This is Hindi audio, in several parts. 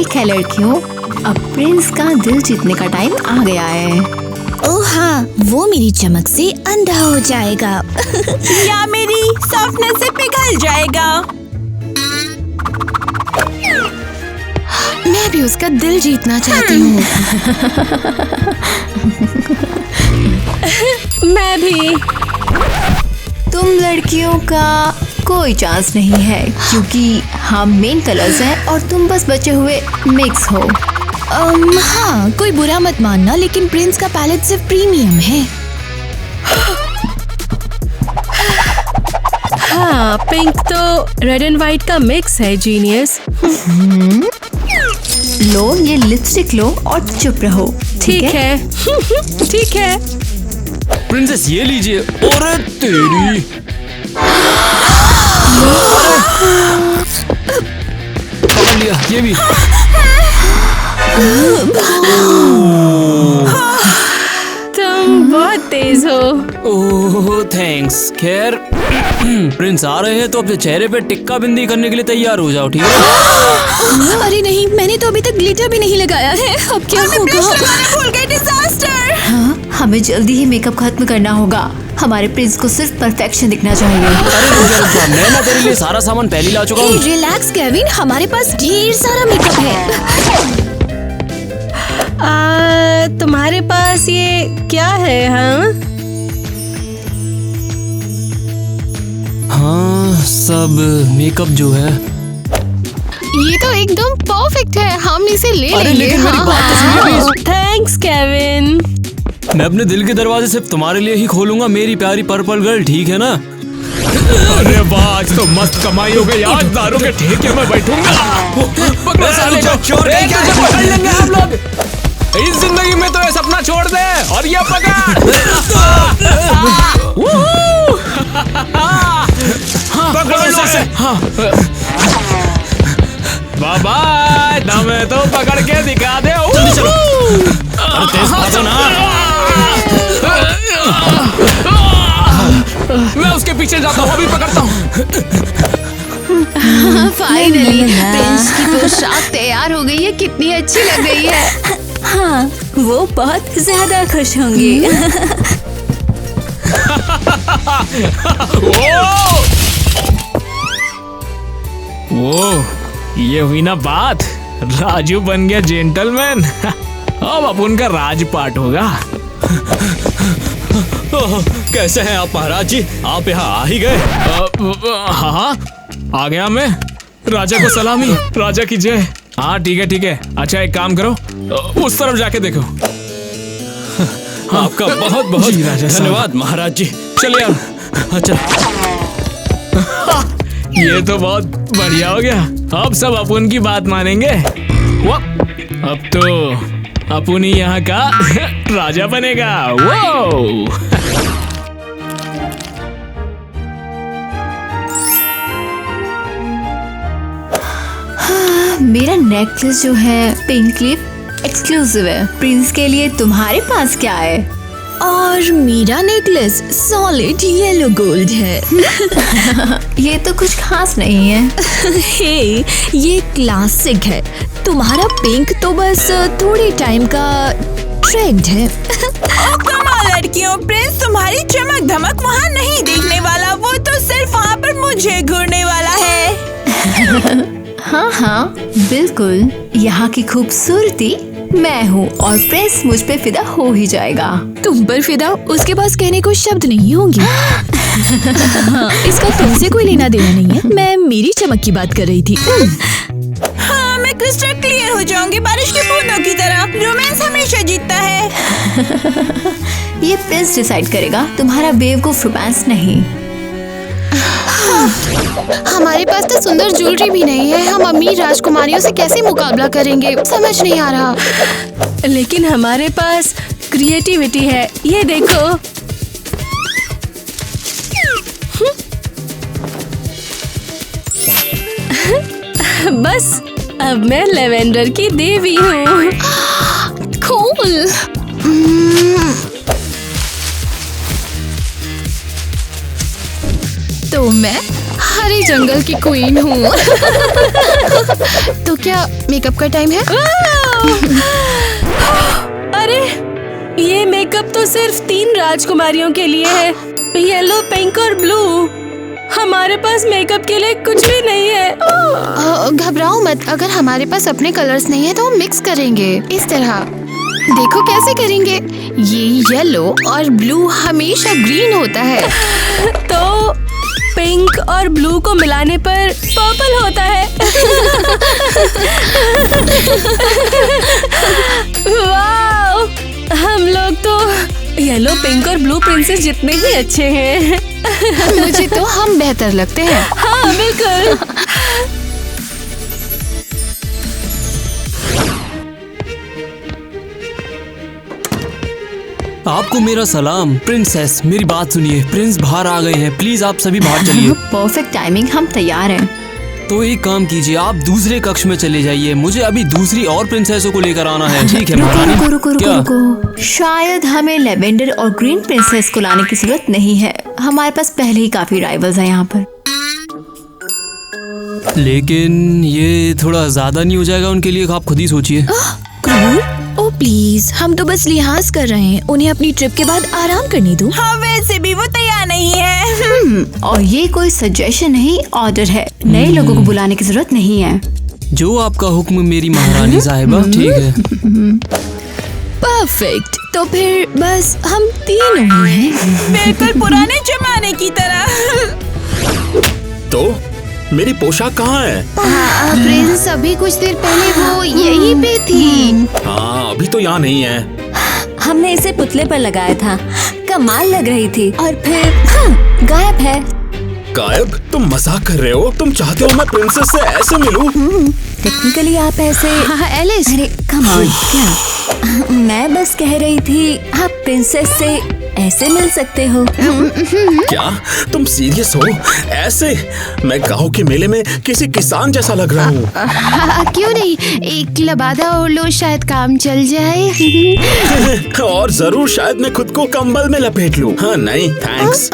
ठीक है लड़कियों, अब प्रिंस का दिल जीतने का टाइम आ गया है। ओह हाँ, वो मेरी चमक से अंधा हो जाएगा या मेरी सॉफ्टनेस से पिघल जाएगा। मैं भी उसका दिल जीतना चाहती हूँ। मैं भी। तुम लड़कियों का कोई चांस नहीं है क्योंकि हम मेन कलर्स हैं और तुम बस बचे हुए मिक्स हो। हाँ, कोई बुरा मत मानना, लेकिन प्रिंस का पैलेट सिर्फ प्रीमियम है। हाँ, पिंक तो रेड एंड व्हाइट का मिक्स है जीनियस। लो ये लिपस्टिक लो और चुप रहो। ठीक है ठीक है। प्रिंसेस ये लीजिए। अरे तेरी, पकड़ लिया ये भी। तुम बहुत तेज हो। ओह थैंक्स। खैर प्रिंस आ रहे हैं तो अपने चेहरे पे टिक्का बिंदी करने के लिए तैयार हो जाओ, ठीक है? अरे नहीं, मैंने तो अभी तक ग्लिटर भी नहीं लगाया है। अब क्या होगा? भूल गए, डिजास्टर। हाँ, हमें जल्दी ही मेकअप खत्म करना होगा। हमारे प्रिंस को सिर्फ परफेक्शन दिखना चाहिए। अरे मैं ना तेरे लिए सारा सामान पहले ला चुका हूँ। रिलैक्स केविन, हमारे पास ढेर सारा मेकअप है। तुम्हारे पास ये क्या है? हाँ सब मेकअप जो है। ये तो एकदम परफेक्ट है, हम इसे ले अरे लेंगे। लेकिन मेरी बात तो सुनिए प्लीज। Thanks Kevin. मैं अपने दिल के दरवाजे सिर्फ तुम्हारे लिए ही खोलूंगा मेरी प्यारी पर्पल गर्ल, ठीक है ना? अरे वाह, आज तो मस्त कमाई हो गई। आज दारू के ठेके में बैठूंगा। पकड़ो साले को। चोर ए, तुझे पकड़ लेंगे हम लोग। इस जिंदगी में तो ये सपना छोड़ दे और ये पकड़। पकड़ो इसे। बाबा दम है तो पकड़ के दिखा दे। तेज भागो ना। मैं उसके पीछे जाता हूँ, अभी पकड़ता हूँ। फाइनली प्रिंस की पोशाक तैयार हो गई है। कितनी अच्छी लग रही है। हाँ, वो बहुत ज्यादा खुश होंगे। वो ये हुई ना बात। राजू बन गया जेंटलमैन। अब अपन का राजपाट होगा। कैसे हैं आप महाराज जी? आप यहाँ आ ही गए? हाँ आ गया मैं। राजा को सलामी, राजा की जय। हाँ ठीक है ठीक है। अच्छा एक काम करो, उस तरफ जाके देखो। आपका बहुत बहुत जी, राजा साहब। धन्यवाद महाराज जी। चलिए अब। अच्छा ये तो बहुत बढ़िया हो गया। अब सब अपन की बात मानेंगे। अब तो अपन ही यहाँ का राजा बनेगा। वो मेरा नेकलेस जो है पिंक क्लिप एक्सक्लूसिव है। प्रिंस के लिए तुम्हारे पास क्या है? और मेरा नेकलेस सॉलिड येलो गोल्ड है। ये तो कुछ खास नहीं है। हे, ये क्लासिक है। तुम्हारा पिंक तो बस थोड़े टाइम का ट्रेंड है। कमाल लड़कियों, प्रिंस तुम्हारी चमक धमक वहाँ नहीं देखने वाला। वो तो सिर्फ वहाँ पर मुझे घूरने वाला है। हाँ हाँ बिल्कुल, यहाँ की खूबसूरती मैं हूँ और प्रिंस मुझ पे फिदा हो ही जाएगा। तुम पर फिदा उसके पास कहने को शब्द नहीं होंगे। हाँ, इसका तुमसे कोई लेना देना नहीं है। मैं मेरी चमक की बात कर रही थी। हाँ, मैं क्रिस्टल क्लियर हो जाऊंगी बारिश की बूंदों की तरह। रोमांस हमेशा जीतता है। ये प्रिंस डिसाइड करेगा, तुम्हारा बेवकूफ रोमांस नहीं। हमारे पास तो सुंदर ज्वेलरी भी नहीं है। हम अमीर राजकुमारियों से कैसे मुकाबला करेंगे, समझ नहीं आ रहा। लेकिन हमारे पास क्रिएटिविटी है, ये देखो। बस अब मैं लेवेंडर की देवी हूँ। कूल। तो मैं हरे जंगल की क्वीन हूँ। तो क्या मेकअप का टाइम है? अरे ये मेकअप तो सिर्फ 3 राजकुमारियों के लिए है, येलो, पिंक और ब्लू। हमारे पास मेकअप के लिए कुछ भी नहीं है। घबराओ मत, अगर हमारे पास अपने कलर्स नहीं है तो हम मिक्स करेंगे इस तरह। देखो कैसे करेंगे। ये येलो और ब्लू हमेशा ग्रीन होता है। तो पिंक और ब्लू को मिलाने पर पर्पल होता है। वाओ, हम लोग तो येलो, पिंक और ब्लू प्रिंसेस जितने ही अच्छे हैं। मुझे तो हम बेहतर लगते हैं। हाँ बिल्कुल। आपको मेरा सलाम। प्रिंसेस मेरी बात सुनिए, प्रिंस बाहर आ गए हैं, प्लीज आप सभी बाहर चलिए। परफेक्ट टाइमिंग, हम तैयार हैं। तो एक काम कीजिए, आप दूसरे कक्ष में चले जाइए, मुझे अभी दूसरी और प्रिंसेसों को लेकर आना है। ठीक है रुको महारानी? रुको रुको रुको क्या? रुको। शायद हमें लेवेंडर और ग्रीन प्रिंसेस को लाने की जरूरत नहीं है, हमारे पास पहले ही काफी राइवल्स हैं यहाँ पर। लेकिन ये थोड़ा ज्यादा नहीं हो जाएगा उनके लिए? आप खुद ही सोचिए। क्रूर, ओ प्लीज, हम तो बस लिहाज कर रहे हैं, उन्हें अपनी ट्रिप के बाद आराम करने दो। हाँ वैसे भी वो तैयार नहीं है। और ये कोई सजेशन नहीं, ऑर्डर है। नए लोगों को बुलाने की जरूरत नहीं है। जो आपका हुक्म मेरी महारानी साहिबा। ठीक है। परफेक्ट, तो फिर बस हम तीनों ही हैं। बिल्कुल पुराने जमाने की तरह। तो मेरी पोशाक कहाँ है? प्रिंस, अभी कुछ देर पहले वो यहीं पे थी। हाँ अभी तो यहाँ नहीं है। हमने इसे पुतले पर लगाया था, कमाल लग रही थी, और फिर गायब है। गायब? तुम मजाक कर रहे हो? तुम चाहते हो मैं प्रिंसेस से ऐसे मिलूं? टेक्निकली आप ऐसे। हाँ एलिस, अरे कम ऑन, क्या मैं बस कह रही थी, आप प्रिंसेस से ऐसे मिल सकते हो। क्या तुम सीरियस हो? ऐसे? मैं गांव के मेले में किसी किसान जैसा लग रहा हूँ। क्यों नहीं, एक लबादा और लो, शायद काम चल जाए। और जरूर शायद मैं खुद को कंबल में लपेट लूं। हाँ नहीं थैंक्स।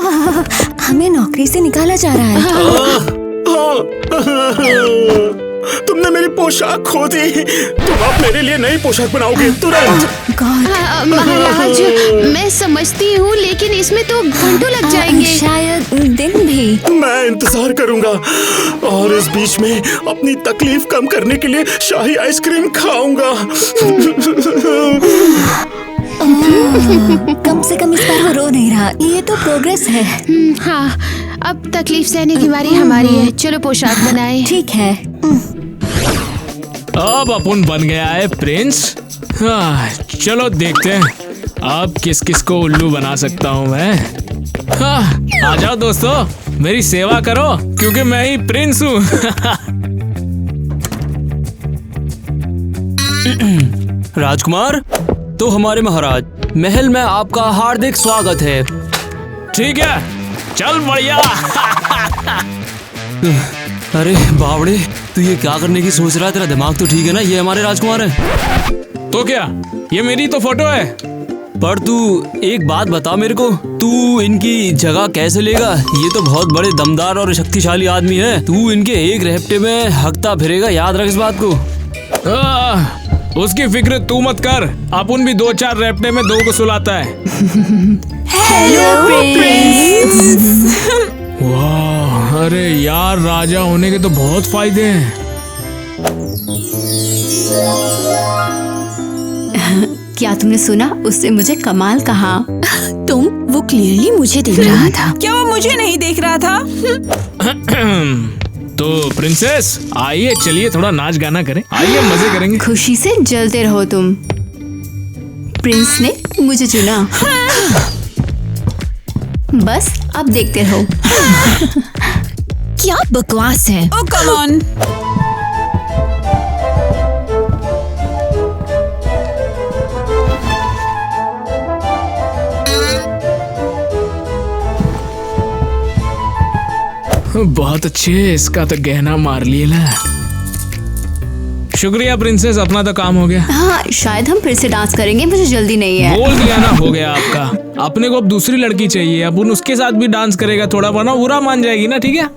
हमें नौकरी से निकाला जा रहा है। तुमने मेरी पोशाक खो दी। तुम अब मेरे लिए नई पोशाक बनाओगे तुरंत। महाराज, मैं समझती हूँ, लेकिन इसमें तो घंटों लग जाएंगे। शायद दिन भी। मैं इंतजार करूंगा और इस बीच में अपनी तकलीफ कम करने के लिए शाही आइसक्रीम खाऊंगा। कम से कम इस बार वो रो नहीं रहा, ये तो प्रोग्रेस है। हाँ, अब तकलीफ सहने की बारी हमारी है। चलो पोशाक बनाए। ठीक है। अब अपन बन गया है प्रिंस। हाँ, चलो देखते हैं अब किस किस को उल्लू बना सकता हूँ मैं। हाँ, आ जाओ दोस्तों, मेरी सेवा करो क्योंकि मैं ही प्रिंस हूँ। राजकुमार, तो हमारे महाराज, महल में आपका हार्दिक स्वागत है। ठीक है, चल बढ़िया। अरे बावड़े, तू ये क्या करने की सोच रहा है? तेरा दिमाग तो ठीक है ना? ये हमारे राजकुमार हैं। तो क्या, ये मेरी तो फोटो है। पर तू एक बात बता मेरे को, तू इनकी जगह कैसे लेगा? ये तो बहुत बड़े दमदार और शक्तिशाली आदमी है। तू इनके एक रैप्टे में हकता फिरेगा, याद रख इस बात को। उसकी फिक्र तू मत कर, अपन भी 2-4 रैप्टे में 2 को सुलाता है। Hello Prince. वाह, अरे यार, राजा होने के तो बहुत फायदे हैं। क्या तुमने सुना? उससे मुझे कमाल कहा। वो क्लियरली मुझे देख रहा था। क्या वो मुझे नहीं देख रहा था? तो प्रिंसेस, आइए चलिए थोड़ा नाच गाना करें। आइए मजे करेंगे। खुशी से जलते रहो तुम। प्रिंस ने मुझे चुना। बस अब देखते रहो। क्या बकवास है। ओ कम ऑन। बहुत अच्छे, इसका तो गहना मार लिया। शुक्रिया प्रिंसेस, अपना तो काम हो गया। हाँ, शायद हम फिर से डांस करेंगे, मुझे जल्दी नहीं है। बोल दिया ना, हो गया आपका। अपने को अब दूसरी लड़की चाहिए, अपन उसके साथ भी डांस करेगा थोड़ा, वरना बुरा मान जाएगी ना। ठीक है।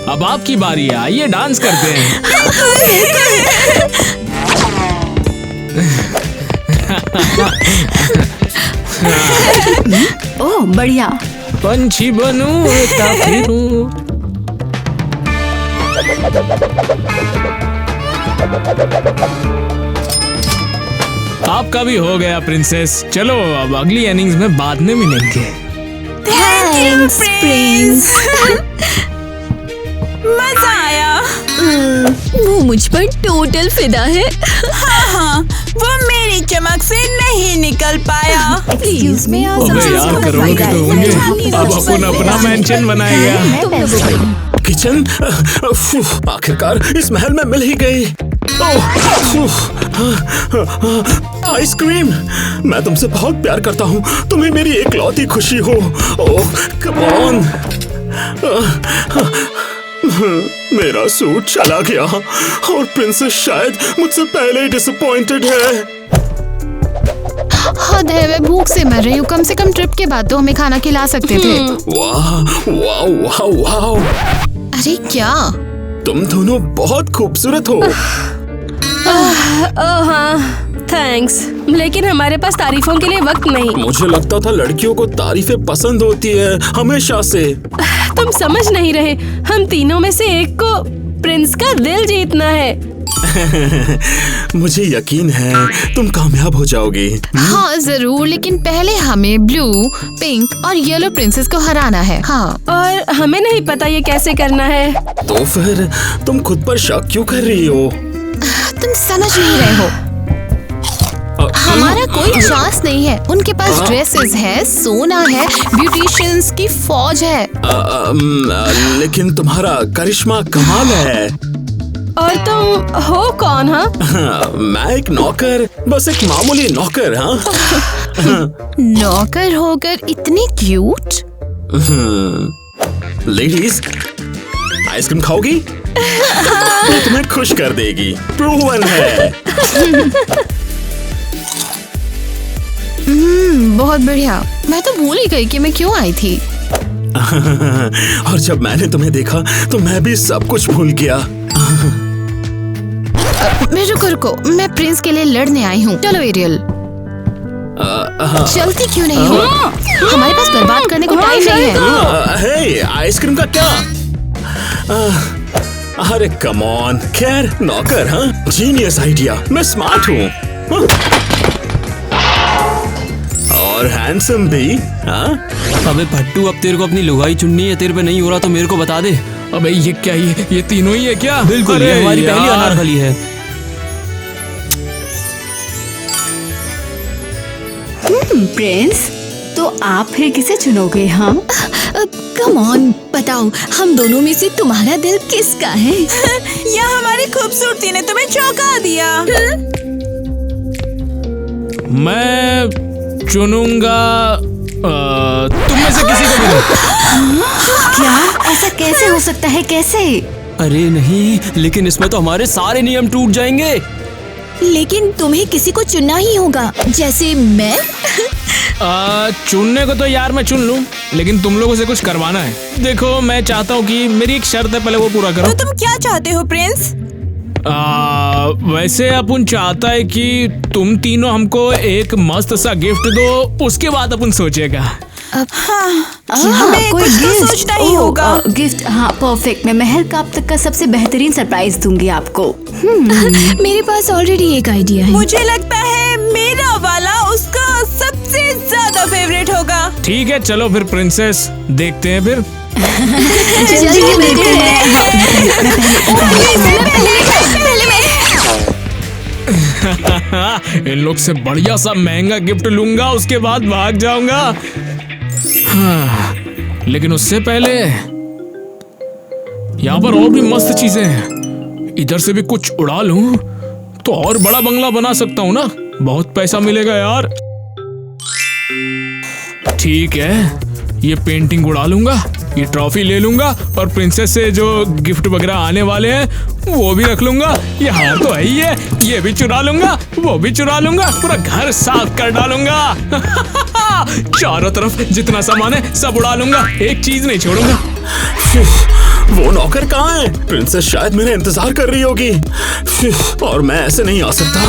अब आपकी बारी है, आइए डांस करते हैं। ओह बढ़िया। पंछी बनूं उड़ता फिरूं। आपका भी हो गया प्रिंसेस। चलो अब अगली इनिंग्स में बाद में मिलेंगे। Thanks Prince. मजा आया। वो मुझ पर टोटल फिदा है। हाँ, वो मेरी चमक से नहीं निकल पाया। Excuse me. अबे यार, करोड़ों के तो होंगे। अब अपन अपना मेंशन बनाएगा। किचन आखिरकार इस महल में मिल ही गई। आइसक्रीम, मैं तुमसे बहुत प्यार करता हूँ। तुम्हें मेरी इकलौती खुशी हो। ओह कम ऑन। मेरा सूट चला गया और प्रिंसेस शायद मुझसे पहले ही डिसअपॉइंटेड है। हद है, मैं भूख से मर रही हूँ। कम से कम ट्रिप के बाद तो हमें खाना खिला सकते थे। वाह वाह वाह वाह। अरे क्या? तुम दोनों बहुत खूबसूरत हो। ओह हाँ, थैंक्स। लेकिन हमारे पास तारीफों के लिए वक्त नहीं। मुझे लगता था लड़कियों को तारीफें पसंद होती है हमेशा से। तुम समझ नहीं रहे, हम तीनों में से एक को प्रिंस का दिल जीतना है। मुझे यकीन है तुम कामयाब हो जाओगी। हाँ जरूर, लेकिन पहले हमें ब्लू, पिंक और येलो प्रिंसेस को हराना है। हाँ, और हमें नहीं पता ये कैसे करना है। तो फिर तुम खुद पर शक क्यों कर रही हो? तुम समझ नहीं रहे हो। हमारा कोई चांस नहीं है। उनके पास ड्रेसेस है, सोना है, ब्यूटिशियंस की फौज है। लेकिन तुम्हारा करिश्मा कमाल है। और तुम हो कौन? हाँ, मैं एक नौकर, बस एक मामूली नौकर। हाँ नौकर होकर इतनी क्यूट। Ladies, ice cream खाओगी? वो तुम्हें खुश कर देगी, प्रूवन है। बहुत बढ़िया। मैं तो भूल ही गई कि मैं क्यों आई थी। और जब मैंने तुम्हें देखा तो मैं भी सब कुछ भूल गया। रुको, मैं प्रिंस के लिए लड़ने आई हूँ। चलो एरियल। चलती क्यों नहीं हो? हमारे पास बर्बाद करने को टाइम नहीं है। हे, आइसक्रीम का क्या? अरे कम ऑन। खैर नौकर, हाँ, जीनियस आइडिया। मैं स्मार्ट हूँ और हैंडसम भी। हाँ अबे भट्टू, अब तेरे को अपनी लुगाई चुननी है। तेरे पे नहीं हो रहा तो मेरे को बता दे। अबे ये क्या, ये तीनों ही है क्या? बिल्कुल, ये हमारी पहली अनारकली है। प्रिंस, तो आप फिर किसे चुनोगे? हाँ कम ऑन, बताओ हम दोनों में से तुम्हारा दिल किसका है? या हमारी खूबसूरती ने तुम्हें चौंका दिया। मैं चुनूंगा तुम में से किसी को भी। क्या? ऐसा कैसे हो सकता है? कैसे? अरे नहीं, लेकिन इसमें तो हमारे सारे नियम टूट जाएंगे। लेकिन तुम्हें किसी को चुनना ही होगा, जैसे मैं। चुनने को तो यार मैं चुन लूं, लेकिन तुम लोगों से कुछ करवाना है। देखो, मैं चाहता हूँ कि मेरी एक शर्त है, पहले वो पूरा करो। तो तुम क्या चाहते हो प्रिंस? वैसे अपन चाहता है कि तुम तीनों हमको एक मस्त सा गिफ्ट दो, उसके बाद अपन सोचेगा। हमें कोई कुछ तो गिफ्ट? सोचना ही ओह, होगा। गिफ्ट, हाँ परफेक्ट। मैं महल का अब तक का सबसे बेहतरीन सरप्राइज दूंगी आपको। मेरे पास ऑलरेडी एक आइडिया है। मुझे लगता है मेरा वाला उसका सबसे ज्यादा फेवरेट होगा। ठीक है, चलो फिर प्रिंसेस, देखते हैं फिर। जल्दी मिलते हैं। इन लोग से बढ़िया सा महंगा गिफ्ट लूंगा, उसके बाद भाग जाऊंगा। हाँ, लेकिन उससे पहले यहाँ पर और भी मस्त चीजें हैं। इधर से भी कुछ उड़ा लूं तो और बड़ा बंगला बना सकता हूँ ना। बहुत पैसा मिलेगा यार। ठीक है, ये पेंटिंग उड़ा लूंगा ये ट्रॉफी ले लूंगा और प्रिंसेस से जो गिफ्ट वगैरह आने वाले हैं वो भी रख लूंगा। ये हार तो है ही है, ये भी चुरा लूंगा, वो भी चुरा लूंगा, पूरा घर साफ कर डालूंगा। चारों तरफ जितना सामान है सब उड़ा लूंगा, एक चीज नहीं छोड़ूंगा। वो नौकर कहाँ है? प्रिंसेस शायद मेरा इंतजार कर रही होगी और मैं ऐसे नहीं आ सकता।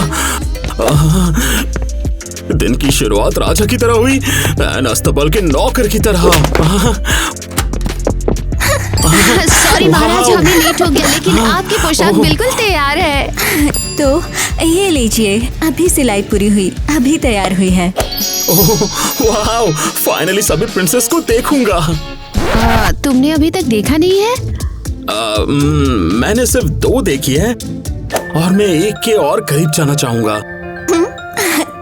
दिन की शुरुआत राजा की तरह हुई, अस्तबल के नौकर की तरह। सॉरी महाराज, हमें लेट हो गया, लेकिन आपकी पोशाक बिल्कुल तैयार है। तो ये लीजिए, अभी सिलाई पूरी हुई, अभी तैयार हुई है। ओह वाओ, फाइनली सभी प्रिंसेस को देखूंगा। तुमने अभी तक देखा नहीं है? मैंने सिर्फ 2 देखी है और मैं एक के और करीब जाना चाहूंगा।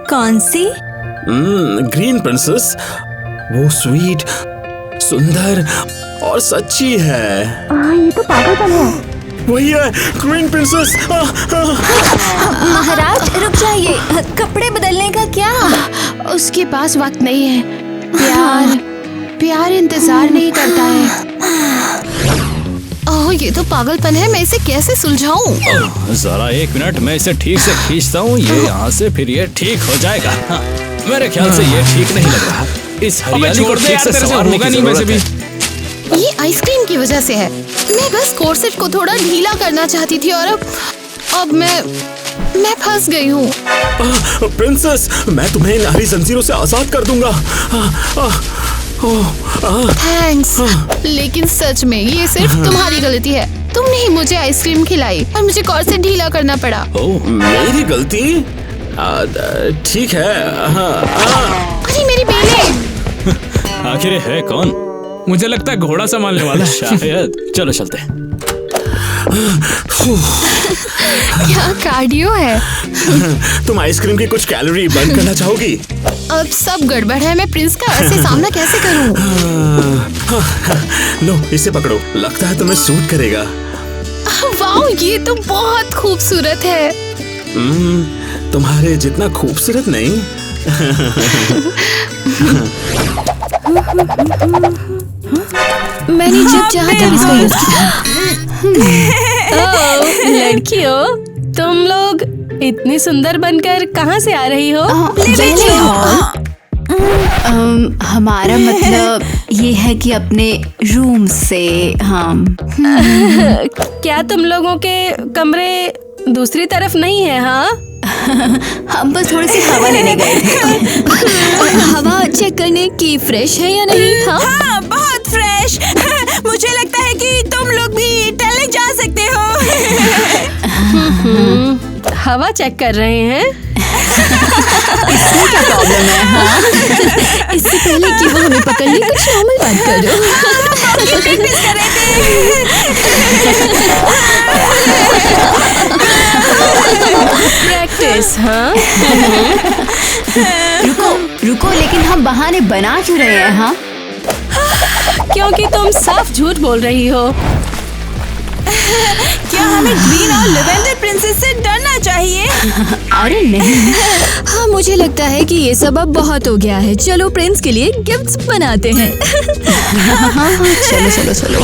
कौन सी? ग्रीन प्रिंसेस, वो स्वीट, सुंदर और सच्ची है। ये तो पागलपन है। वही है, ग्रीन प्रिंसेस। महाराज रुक जाइए, कपड़े बदलने का क्या? उसके पास वक्त नहीं है। प्यार इंतजार नहीं करता है। ओह, ये तो पागलपन है, मैं इसे कैसे सुलझाऊं? जरा 1 मिनट, मैं इसे ठीक से खींचता हूँ, ये यहाँ से, फिर ये ठीक हो जाएगा। हाँ, मेरे ख्याल से ये ठीक नहीं लग रहा। इस हरियाली को ठीक से संवारने की जरूरत है। ये आइसक्रीम की वजह से है। मैं बस कोर्सेट को थोड़ा ढीला करना चाहती थी और अब मैं फंस गई हूँ। प्रिंसेस, मैं तुम्हें इन हरी जंजीरों से आजाद कर दूंगा। थैंक्स, लेकिन सच में ये सिर्फ तुम्हारी गलती है। तुमने ही मुझे आइसक्रीम खिलाई और मुझे कोर्सेट ढीला करना पड़ा। ओह, मेरी गलती? ठीक है। अरे मेरी बेले! आखिर है कौन? मुझे लगता है घोड़ा संभालने वाला है। शायद। चलो चलते हैं। क्या कार्डियो है। तुम आइसक्रीम की कुछ कैलोरी बर्न करना चाहोगी? अब सब गड़बड़ है, मैं प्रिंस का ऐसे सामना कैसे करूं? लो, इसे पकड़ो, लगता है तुम्हें सूट करेगा। वाओ, ये तो बहुत खूबसूरत है। तुम्हारे जितना खूबसूरत नहीं। मैंने जब चाहा तब इसका यूज किया। लड़कियों, तुम लोग इतनी सुंदर बनकर कहाँ से आ रही हो? हमारा मतलब ये है कि अपने रूम से हम। क्या तुम लोगों के कमरे दूसरी तरफ नहीं है? हाँ, हम बस थोड़ी सी हवा लेने गए थे। हवा चेक करने की फ्रेश है या नहीं? हाँ, बहुत फ्रेश। मुझे लगता है कि तुम लोग भी टहलने जा सकते हो। हवा चेक कर रहे हैं। इसमें क्या प्रॉब्लम है? हाँ? इससे पहले कि वो हमें पकड़ ले, कुछ नॉर्मल बात करो। प्रैक्टिस कर रहे थे। प्रैक्टिस? हाँ, रुको, लेकिन हम बहाने बना क्यों रहे हैं? हाँ, क्योंकि तुम साफ झूठ बोल रही हो। क्या हमें ग्रीन और लेवेंडर प्रिंसेस से डरना चाहिए? अरे नहीं। हाँ, मुझे लगता है कि ये सब अब बहुत हो गया है। चलो प्रिंस के लिए गिफ्ट्स बनाते हैं। हाँ, चलो।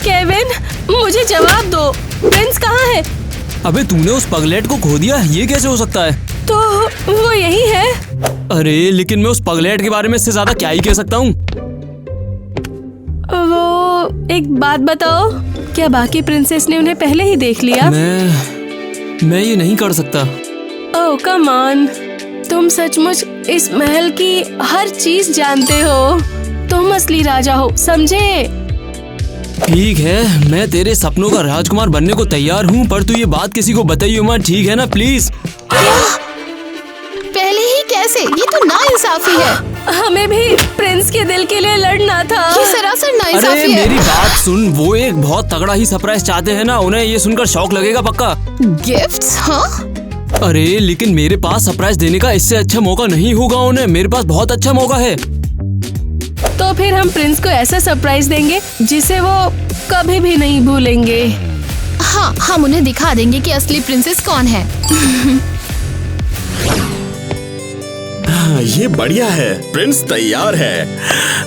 केविन, मुझे जवाब दो, प्रिंस कहाँ है? अबे तूने उस पगलेट को खो दिया, ये कैसे हो सकता है? तो वो यही है। अरे लेकिन मैं उस पगलेट के बारे में इससे ज्यादा क्या ही कह सकता हूँ। वो एक बात बताओ, क्या बाकी प्रिंसेस ने उन्हें पहले ही देख लिया? मैं ये नहीं कर सकता। ओह कम ऑन, तुम सचमुच इस महल की हर चीज जानते हो। तुम असली राजा हो, समझे? ठीक है, मैं तेरे सपनों का राजकुमार बनने को तैयार हूँ, पर तू ये बात किसी को बताइए मत, ठीक है ना? प्लीज। पहले ही कैसे? ये तो नाइंसाफी है। हमें भी प्रिंस के दिल के लिए लड़ना था। ये सरासर अरे नाइंसाफी है। मेरी बात सुन, वो एक बहुत तगड़ा ही सरप्राइज चाहते हैं ना, उन्हें ये सुनकर शौक लगेगा पक्का। गिफ्ट्स? हाँ, अरे लेकिन मेरे पास सरप्राइज देने का इससे अच्छा मौका नहीं होगा उन्हें। मेरे पास बहुत अच्छा मौका है। तो फिर हम प्रिंस को ऐसा सरप्राइज देंगे जिसे वो कभी भी नहीं भूलेंगे। हाँ, हम उन्हें दिखा देंगे कि असली प्रिंसेस कौन है। ये बढ़िया है। प्रिंस तैयार है।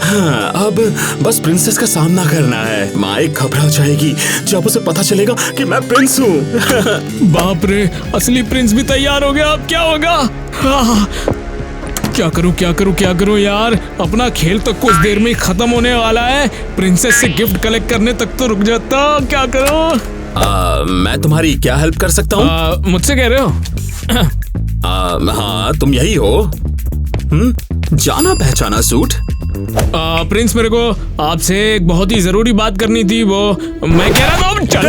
हाँ, अब बस प्रिंसेस का सामना करना है। माँ घबरा जाएगी जब उसे पता चलेगा कि मैं प्रिंस हूँ। बाप रे, असली प्रिंस भी तैयार हो गया। अब क्या होगा? क्या करूं यार, अपना खेल तो कुछ देर में ही खत्म होने वाला है। प्रिंसेस से गिफ्ट कलेक्ट करने तक तो रुक जाता। क्या करूं? मैं तुम्हारी क्या हेल्प कर सकता हूँ? मुझसे कह रहे हो? हाँ, तुम यही हो। जाना पहचाना सूट। प्रिंस, मेरे को आपसे एक बहुत ही जरूरी बात करनी थी। वो मैं कह रहा था चल।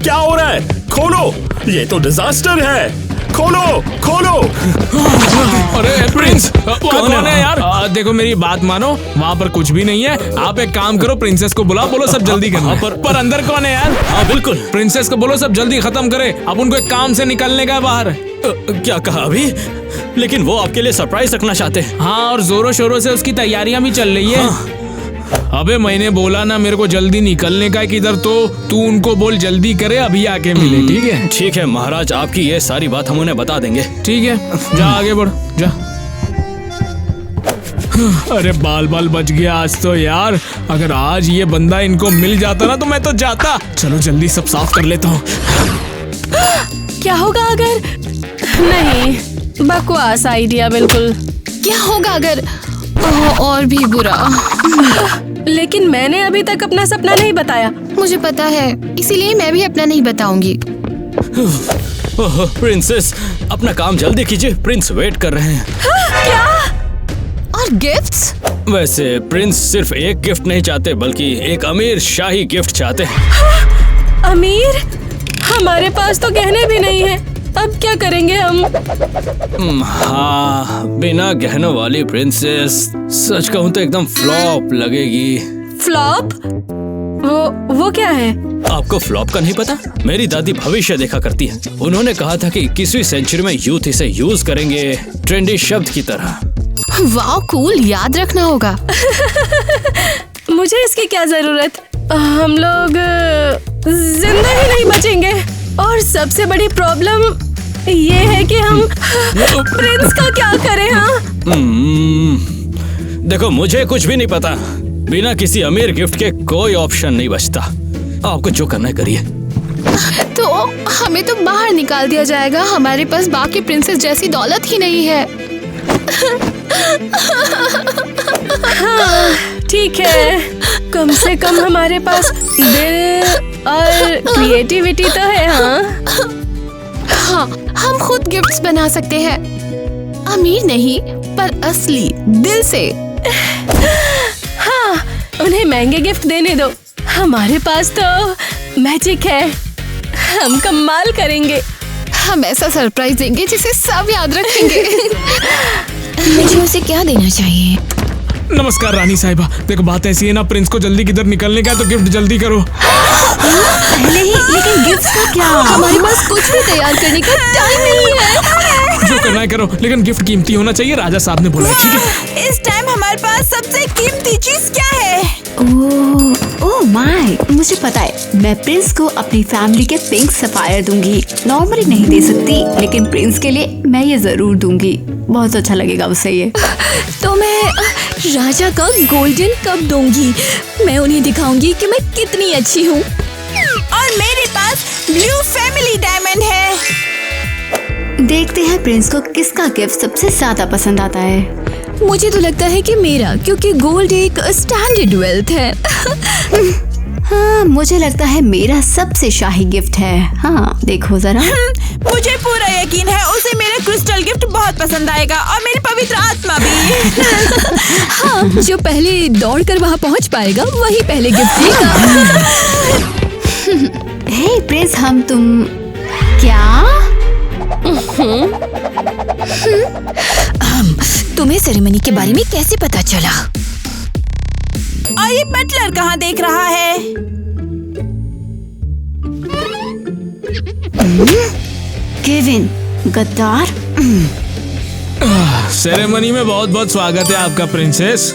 क्या हो रहा है? खोलो, ये तो डिजास्टर है। खोलो। अरे प्रिंस, कौन है यार? देखो मेरी बात मानो, वहाँ पर कुछ भी नहीं है। आप एक काम करो, प्रिंसेस को बुला, बोलो सब जल्दी करना। पर अंदर कौन है यार? हाँ बिल्कुल, प्रिंसेस को बोलो सब जल्दी खत्म करे। अब उनको एक काम से निकलने का है बाहर। क्या कहा अभी? लेकिन वो आपके लिए सरप्राइज रखना चाहते हैं। हाँ, और जोरों शोरों से उसकी तैयारियां भी चल रही है। अबे मैंने बोला ना मेरे को जल्दी निकलने का, किधर तो तू उनको बोल जल्दी करे, अभी आके मिले। ठीक है? ठीक है महाराज, आपकी ये सारी बात हम उन्हें बता देंगे। ठीक है, जा आगे बढ़ जा। अरे बाल बच गया आज तो यार। अगर आज ये बंदा इनको मिल जाता ना तो मैं तो जाता। चलो जल्दी सब साफ कर लेता हूँ। क्या होगा अगर? नहीं, बकवास आइडिया बिल्कुल। क्या होगा अगर? और भी बुरा। लेकिन मैंने अभी तक अपना सपना नहीं बताया। मुझे पता है, इसीलिए मैं भी अपना नहीं बताऊंगी। ओह प्रिंसेस, अपना काम जल्दी कीजिए, प्रिंस वेट कर रहे हैं। क्या? और गिफ्ट्स? वैसे प्रिंस सिर्फ एक गिफ्ट नहीं चाहते, बल्कि एक अमीर शाही गिफ्ट चाहते हैं। अमीर? हमारे पास तो गहने भी नहीं है। अब क्या करेंगे हम? हाँ, बिना गहनों वाली प्रिंसेस सच कहूँ तो एकदम फ्लॉप लगेगी। फ्लॉप? वो क्या है? आपको फ्लॉप का नहीं पता? मेरी दादी भविष्य देखा करती है। उन्होंने कहा था कि 21वीं सेंचुरी में यूथ इसे यूज करेंगे ट्रेंडी शब्द की तरह। वाह कूल, याद रखना होगा। मुझे इसकी क्या जरूरत? हम लोग जिंदा ही नहीं बचेंगे। और सबसे बड़ी प्रॉब्लम ये है कि हम प्रिंस का क्या करें? हाँ, देखो मुझे कुछ भी नहीं पता। बिना किसी अमीर गिफ्ट के कोई ऑप्शन नहीं बचता। आपको जो करना है करिए। तो हमें तो बाहर निकाल दिया जाएगा। हमारे पास बाकी प्रिंसेस जैसी दौलत ही नहीं है। हाँ, ठीक है, कम से कम हमारे पास दिल और क्रिएटिविटी तो है। हाँ, हम खुद गिफ्ट्स बना सकते हैं। अमीर नहीं, पर असली दिल से। हाँ, उन्हें महंगे गिफ्ट देने दो। हमारे पास तो मैजिक है, हम कमाल करेंगे। हम ऐसा सरप्राइज देंगे जिसे सब याद रखेंगे। मुझे उसे क्या देना चाहिए? नमस्कार रानी साहिबा। देखो बात ऐसी है ना, प्रिंस को जल्दी किधर निकलने का है, तो गिफ्ट जल्दी करो। पहले ही, लेकिन गिफ्ट का क्या? हमारे पास कुछ भी तैयार करने का टाइम नहीं है। जो करना है करो, लेकिन गिफ्ट कीमती होना चाहिए, राजा साहब ने बोला है। ठीक है? इस टाइम हमारे पास सबसे कीमती चीज क्या है? ओह माय, मुझे पता है। मैं प्रिंस को अपनी फैमिली के पिंक सफायर दूंगी। नॉर्मली नहीं दे सकती, लेकिन प्रिंस के लिए मैं ये जरूर दूंगी। बहुत अच्छा लगेगा उसे ये। तो मैं राजा का गोल्डन कप दूंगी। मैं उन्हें दिखाऊंगी कि मैं कितनी अच्छी हूँ। और मेरे पास ब्लू फैमिली डायमंड है। देखते हैं प्रिंस को किसका गिफ्ट सबसे ज्यादा पसंद आता है। मुझे तो लगता है कि मेरा, क्योंकि गोल्ड एक स्टैंडर्ड वेल्थ है। हाँ, मुझे लगता है मेरा सबसे शाही गिफ्ट है। हाँ, देखो जरा। मुझे पूरा यकीन है उसे मेरा क्रिस्टल गिफ्ट बहुत पसंद आएगा, और मेरी पवित्र आत्मा भी। हाँ, जो पहले दौड़ कर वहाँ पहुँच पाएगा वही पहले गिफ्ट लेगा। हे प्रिंस, तुम क्या? तुम्हें सेरेमनी के बारे में कैसे पता चला? और ये बटलर कहाँ देख रहा है? केविन, गद्दार। सेरेमनी में बहुत बहुत स्वागत है आपका प्रिंसेस।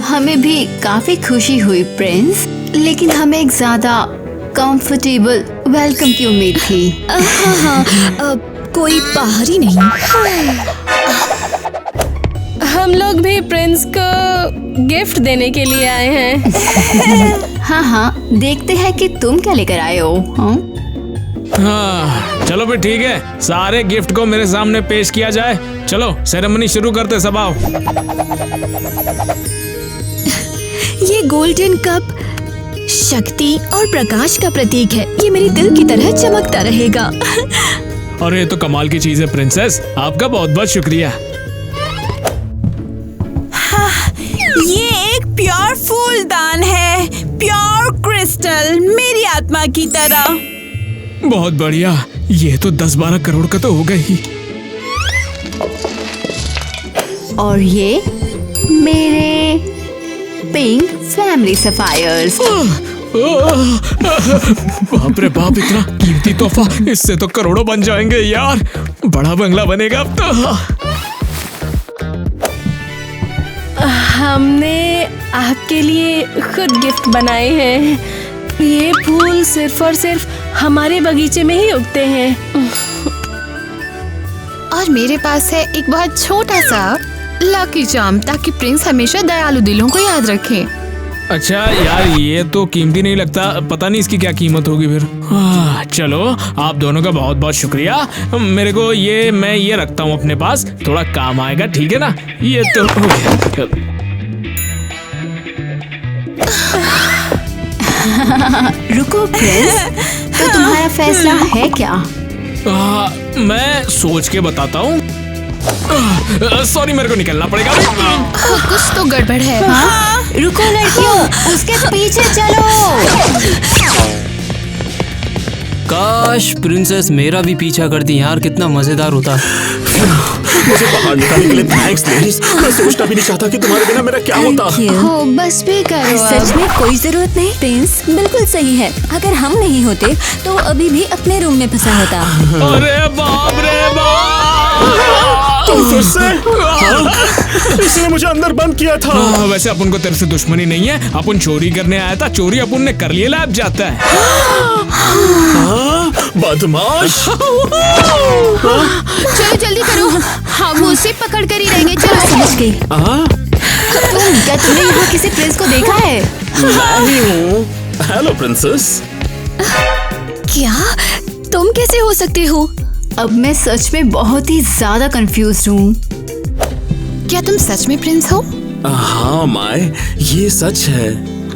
हमें भी काफी खुशी हुई प्रिंस, लेकिन हमें एक ज्यादा कंफर्टेबल वेलकम की उम्मीद थी। हाँ, कोई बाहरी नहीं। हम लोग भी प्रिंस को गिफ्ट देने के लिए आए हैं। हाँ हाँ, देखते हैं कि तुम क्या लेकर आए हो। हाँ? हाँ, चलो फिर ठीक है, सारे गिफ्ट को मेरे सामने पेश किया जाए। चलो सेरेमनी शुरू करते, सब आओ। ये गोल्डन कप शक्ति और प्रकाश का प्रतीक है। ये मेरे दिल की तरह चमकता रहेगा। और ये तो कमाल की चीज है प्रिंसेस, आपका बहुत बहुत शुक्रिया। ये एक प्योर फूलदान है, प्योर क्रिस्टल, मेरी आत्मा की तरह। बहुत बढ़िया, ये तो 10-12 करोड़ का तो हो गई। और ये मेरे पिंक फैमिली सफायर्स। बाप रे बाप, इतना कीमती तोहफा, इससे तो करोड़ों बन जाएंगे यार। बड़ा बंगला बनेगा अब तो। हमने आपके लिए खुद गिफ्ट बनाए हैं। ये फूल सिर्फ और सिर्फ हमारे बगीचे में ही उगते हैं। और मेरे पास है एक बहुत छोटा सा लकी चार्म, ताकि प्रिंस हमेशा दयालु दिलों को याद रखे। अच्छा यार, ये तो कीमती नहीं लगता, पता नहीं इसकी क्या कीमत होगी फिर। चलो, आप दोनों का बहुत बहुत शुक्रिया। मेरे को मैं ये रखता हूँ अपने पास, थोड़ा काम आएगा, ठीक है ना। ये तो हो गया। रुको प्रिंस, तो तुम्हारा फैसला है क्या? मैं सोच के बताता हूँ। सॉरी, मेरे को निकलना पड़ेगा। कुछ तो गड़बड़ है। हाँ? रुको लड़कियों, उसके पीछे चलो। काश प्रिंसेस मेरा भी पीछा करती यार, कितना मजेदार होता। मुझे बाहर निकालने के लिए थैंक्स लेडीज। मैं सोचना भी नहीं चाहता कि तुम्हारे बिना मेरा क्या होता। हो, बस भी करो सच में कोई जरूरत नहीं। प्रिंस बिल्कुल सही है। अगर हम नहीं होते तो अभी भी अपने रूम में फंसा होता। अरे बाप रे बाप! तुम फिर से? हाँ? इसने मुझे अंदर बंद किया था। वैसे अपन को तेरे से दुश्मनी नहीं है, अपन चोरी करने आया था, चोरी अपन ने कर लिया, लैब जाता है। बदमाश! चलो जल्दी करो, हम उसे पकड़ कर ही रहेंगे। चलो। समझ गई। क्या तुमने यहाँ किसी प्रिंस को देखा है? मैं ही हूँ। Hello princess. क्या तुम कैसे हो सकते हो? अब मैं सच में बहुत ही ज्यादा कंफ्यूज हूँ। क्या तुम सच में प्रिंस हो? हाँ माय, ये सच है।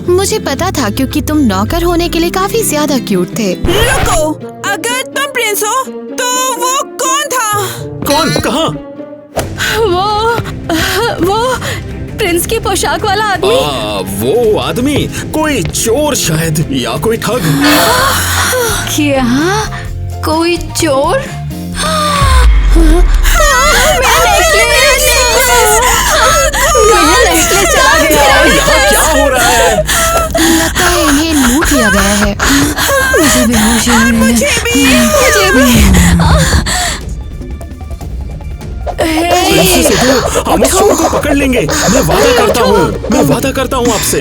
मुझे पता था, क्योंकि तुम नौकर होने के लिए काफी ज्यादा क्यूट थे। रुको, अगर तुम प्रिंस हो तो वो कौन था? कौन? कहाँ? वो प्रिंस की पोशाक वाला आदमी। वो आदमी कोई चोर शायद, या कोई ठग। क्या कोई चोर? चला गया। यहाँ क्या हो रहा है? लगता है इन्हें लूट लिया गया है। मुझे भी मुझे भी। प्रिंसेस इधर, हम उस चोर को पकड़ लेंगे। मैं वादा करता हूँ आपसे।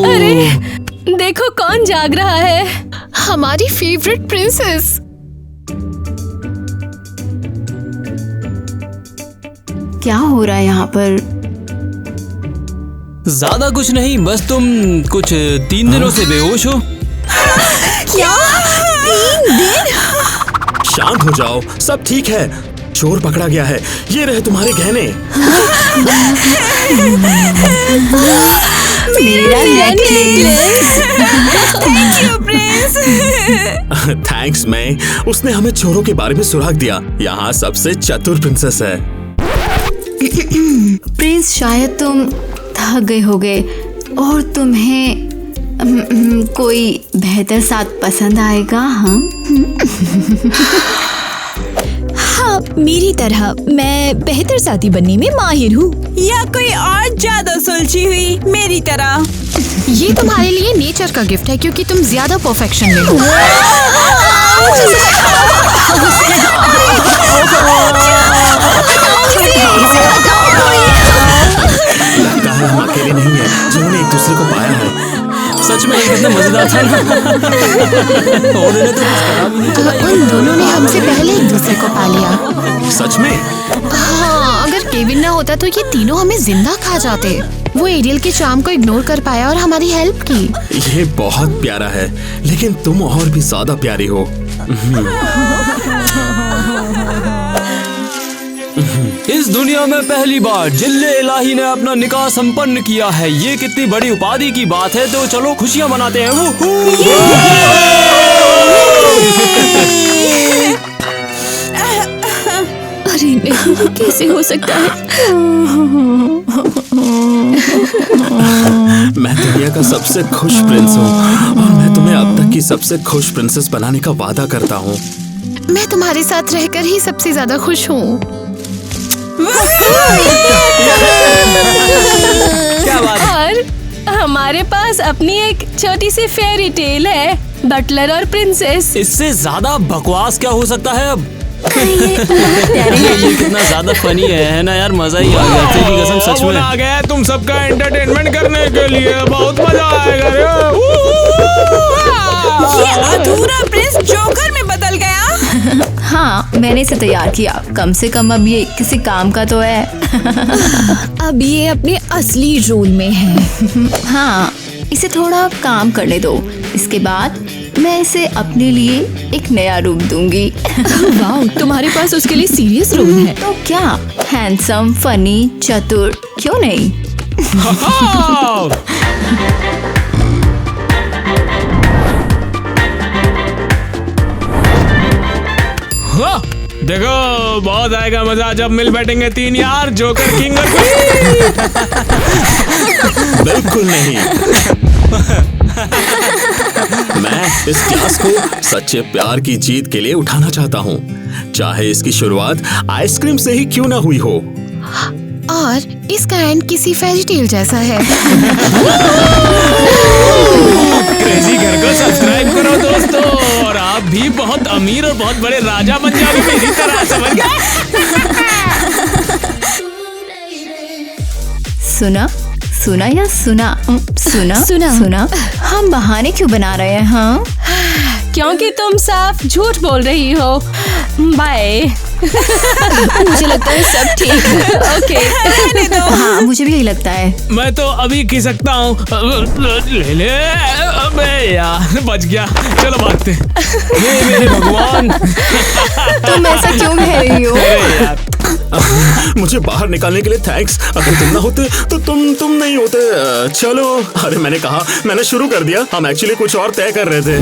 अरे देखो कौन जाग रहा है। हमारी फेवरेट प्रिंसेस। क्या हो रहा है यहाँ पर? ज्यादा कुछ नहीं, बस तुम कुछ 3 दिनों से बेहोश हो। क्या 3 दिन? शांत हो जाओ, सब ठीक है। चोर पकड़ा गया है। ये रहे तुम्हारे गहने। मेरा necklace. Thank you Prince. Thanks मैं, उसने हमें चोरों के बारे में सुराग दिया। यहाँ सबसे चतुर प्रिंसेस है। प्रिंस, शायद तुम थक गए होगे और तुम्हें कोई बेहतर साथ पसंद आएगा। हाँ, मेरी तरह मैं बेहतर साथी बनने में माहिर हूँ। या कोई और ज्यादा सुलझी हुई मेरी तरह। ये तुम्हारे लिए नेचर का गिफ्ट है, क्योंकि तुम ज्यादा परफेक्शन में हो। लगता है हम अकेले नहीं है जिन्होंने एक दूसरे को पाया है। सच सच में कितना मजेदार था ना। और इन्हें तो कुछ पता भी नहीं चला। उन दोनों ने हमसे पहले एक दूसरे को पा लिया। सच में? हाँ, अगर केविन ना होता तो ये तीनों हमें जिंदा खा जाते। वो एरियल के चार्म को इग्नोर कर पाया और हमारी हेल्प की। ये बहुत प्यारा है, लेकिन तुम और भी ज्यादा प्यारी हो। इस दुनिया में पहली बार जिल्ले इलाही ने अपना निकाह संपन्न किया है। ये कितनी बड़ी उपाधि की बात है, तो चलो खुशियां मनाते हैं। अरे नहीं, ये कैसे हो सकता है? मैं दुनिया का सबसे खुश प्रिंस हूँ और मैं तुम्हें अब तक की सबसे खुश प्रिंसेस बनाने का वादा करता हूँ। मैं तुम्हारे साथ रहकर ही सबसे ज्यादा खुश हूँ। क्या बात है? और हमारे पास अपनी एक छोटी सी फेरी टेल है, बटलर और प्रिंसेस। इससे ज्यादा बकवास क्या हो सकता है अब? ये कितना ज्यादा फनी है ना यार, मजा ही आ गया। तेरी कसम सच में आ गया तुम सबका एंटरटेनमेंट करने के लिए, बहुत मजा आएगा रे। ये अधूरा प्रिंस जोकर में बदल गया। हाँ, मैंने इसे तैयार किया। कम से कम अब ये किसी काम का तो है। अब ये अपने असली रोल में है। हाँ, इसे थोड़ा काम करने दो। इसके बाद मैं इसे अपने लिए एक नया रूप दूंगी। वाह, तुम्हारे पास उसके लिए सीरियस रोल है। तो क्या, हैंडसम, फनी, चतुर, क्यों नहीं? हाँ, देखो बहुत आएगा मजा जब मिल बैठेंगे तीन यार, जोकर, किंग और क्वीन। बिल्कुल नहीं। मैं इस क्लास को सच्चे प्यार की जीत के लिए उठाना चाहता हूँ, चाहे इसकी शुरुआत आइसक्रीम से ही क्यों ना हुई हो। और इसका एंड किसी फेरी टेल जैसा है। क्रेजी घर को सब्सक्राइब करो दोस्तों, और आप भी बहुत अमीर और बहुत बड़े राजा बन जाओगे मेरी तरह, समझ गए? सुना सुना या सुना सुना सुना। सुना। हम बहाने क्यों बना रहे हैं? हाँ, क्योंकि तुम साफ झूठ बोल रही हो। बाय। मुझे लगता है सब ठीक है। ओके। हाँ, मुझे भी यही लगता है। मैं तो अभी खिसकता हूँ। ले ले, अबे यार बच गया। चलो भागते। हे मेरे भगवान। तुम ऐसा क्यों कह रही हो? अरे यार, मुझे बाहर निकालने के लिए थैंक्स। अगर तुम ना होते तो तुम नहीं होते। चलो, अरे मैंने कहा, मैंने शुरू कर दिया। हम एक्चुअली कुछ और तय कर रहे थे।